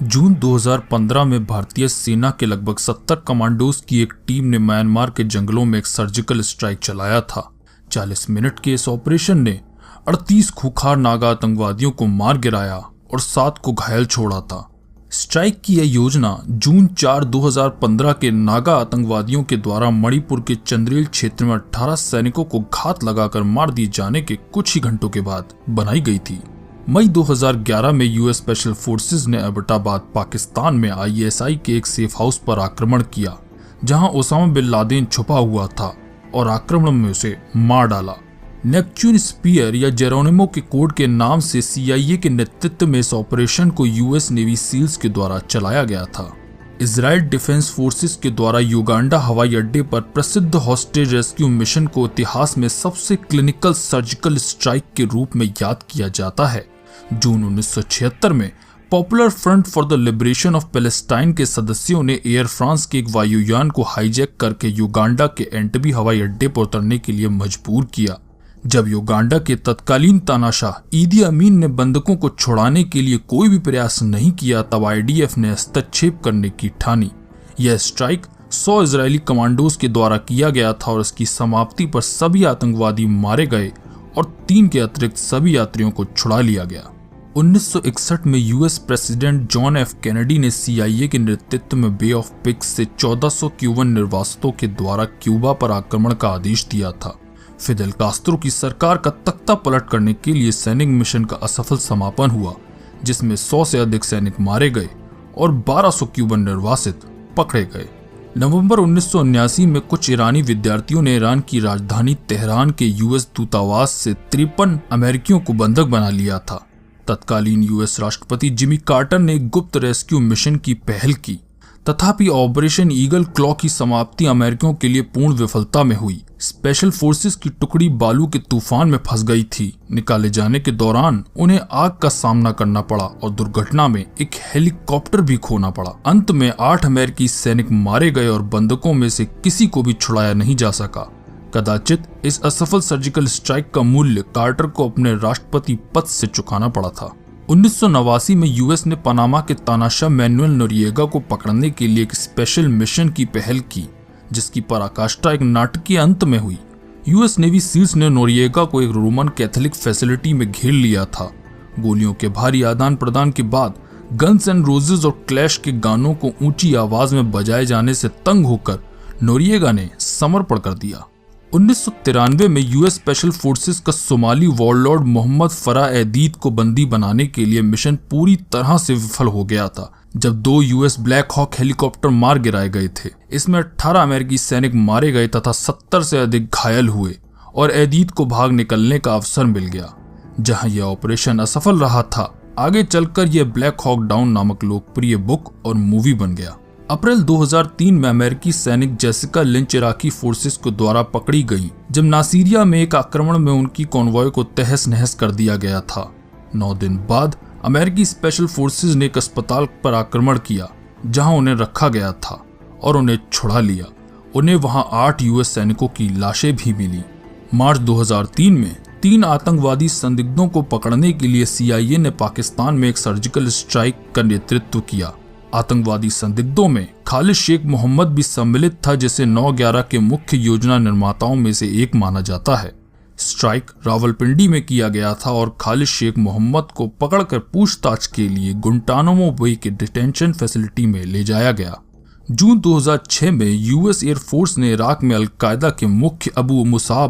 जून 2015 में भारतीय सेना के लगभग 70 कमांडोज की एक टीम ने म्यांमार के जंगलों में एक सर्जिकल स्ट्राइक चलाया था। 40 मिनट के इस ऑपरेशन ने 38 खूंखार नागा आतंकवादियों को मार गिराया और 7 को घायल छोड़ा था। स्ट्राइक की यह योजना जून 4, 2015 के नागा आतंकवादियों के द्वारा मणिपुर के चंद्रेल क्षेत्र में 18 सैनिकों को घात लगाकर मार दिए जाने के कुछ ही घंटों के बाद बनाई गई थी। मई 2011 में यूएस स्पेशल फोर्सेस ने एबटाबाद पाकिस्तान में आईएसआई के एक सेफ हाउस पर आक्रमण किया, जहां ओसामा बिन लादेन छुपा हुआ था और आक्रमण में उसे मार डाला। नेपच्यून स्पीयर या जेरोनिमो के कोड के नाम से सीआईए के नेतृत्व में इस ऑपरेशन को यूएस नेवी सील्स के द्वारा चलाया गया था। इजराइल डिफेंस फोर्सेस के द्वारा युगांडा हवाई अड्डे पर प्रसिद्ध हॉस्टेज रेस्क्यू मिशन को इतिहास में सबसे क्लिनिकल सर्जिकल स्ट्राइक के रूप में याद किया जाता है। जून 1976 में popular front for the liberation of Palestine के सदस्यों ने एयर फ्रांस के एक वायुयान को हाईजैक करके युगांडा के एंटबी हवाई अड्डे पर उतरने के लिए मजबूर किया। जब युगांडा के तत्कालीन तानाशाह ईदी अमीन ने बंधकों को छुड़ाने के लिए कोई भी प्रयास नहीं किया, तब आईडीएफ ने हस्तक्षेप करने की ठानी। यह स्ट्राइक 100 इजरायली कमांडोज के द्वारा किया गया था और इसकी समाप्ति पर सभी आतंकवादी मारे गए और 3 के अतिरिक्त सभी यात्रियों को छुड़ा लिया गया। 1961 में US president John F Kennedy ने सीआईए के नेतृत्व में बे ऑफ पिग्स से 1400 क्यूबन निर्वासितों के द्वारा क्यूबा पर आक्रमण का आदेश दिया था। फिदेल कास्त्रो की सरकार का तख्ता पलट करने के लिए सैनिक मिशन का असफल समापन हुआ, जिसमें 100 से अधिक सैनिक मारे गए और 1200 क्यूबन निर्वासित पकड़े गए। नवंबर 1979 में कुछ ईरानी विद्यार्थियों ने ईरान की राजधानी तेहरान के यूएस दूतावास से 53 अमेरिकियों को बंधक बना लिया था। तत्कालीन यूएस राष्ट्रपति जिमी कार्टर ने गुप्त रेस्क्यू मिशन की पहल की, तथापि ऑपरेशन ईगल क्लॉ की समाप्ति अमेरिकियों के लिए पूर्ण विफलता में हुई। स्पेशल फोर्सेस की टुकड़ी बालू के तूफान में फंस गई थी। निकाले जाने के दौरान उन्हें आग का सामना करना पड़ा और दुर्घटना में एक हेलीकॉप्टर भी खोना पड़ा। अंत में 8 अमेरिकी सैनिक मारे गए और बंधकों में से किसी को भी छुड़ाया नहीं जा सका। कदाचित इस असफल सर्जिकल स्ट्राइक का मूल्य कार्टर को अपने राष्ट्रपति पद से चुकाना पड़ा था। 1989 में यूएस ने पनामा के तानाशाह मैनुएल नोरिएगा को पकड़ने के लिए एक स्पेशल मिशन की पहल की, जिसकी पराकाष्ठा एक नाटकीय अंत में हुई। यूएस नेवी सील्स ने नोरिएगा को एक रोमन कैथोलिक फैसिलिटी में घेर लिया था। गोलियों के भारी आदान प्रदान के बाद गन्स एंड रोजेस और क्लैश के गानों को ऊंची आवाज में बजाए जाने से तंग होकर नोरिएगा ने समर्पण कर दिया। 1993 में यूएस स्पेशल फोर्सेस का सोमाली वॉरलॉर्ड मोहम्मद फराह एदीद को बंदी बनाने के लिए मिशन पूरी तरह से विफल हो गया था, जब 2 यूएस ब्लैक हॉक हेलीकॉप्टर मार गिराए गए थे। इसमें 18 अमेरिकी सैनिक मारे गए तथा 70 से अधिक घायल हुए और एदीद को भाग निकलने का अवसर मिल गया। जहां यह ऑपरेशन असफल रहा था, आगे चलकर यह ब्लैक हॉक डाउन नामक लोकप्रिय बुक और मूवी बन गया। अप्रैल 2003 में अमेरिकी सैनिक जेसिका लिंच इराकी फोर्सेस को द्वारा पकड़ी गई, जब नासीरिया में एक आक्रमण में उनकी कॉन्वॉय को तहस नहस कर दिया गया था। 9 दिन बाद अमेरिकी स्पेशल फोर्सेस ने एक अस्पताल पर आक्रमण किया, जहां उन्हें रखा गया था और उन्हें छुड़ा लिया। उन्हें वहां 8 यूएस सैनिकों की लाशें भी मिली। मार्च 2003 में 3 आतंकवादी संदिग्धों को पकड़ने के लिए सीआईए ने पाकिस्तान में एक सर्जिकल स्ट्राइक का नेतृत्व किया। आतंकवादी संदिग्धों में खालिद शेख मोहम्मद भी सम्मिलित था, जिसे 9/11 के मुख्य योजना निर्माताओं में से एक माना जाता है। स्ट्राइक रावलपिंडी में किया गया था और खालिद शेख मोहम्मद को पकड़कर पूछताछ के लिए गुंटानामो बे के डिटेंशन फैसिलिटी में ले जाया गया। जून 2006 में यूएस एयरफोर्स ने इराक में अल कायदा के मुख्य अबू मुसाब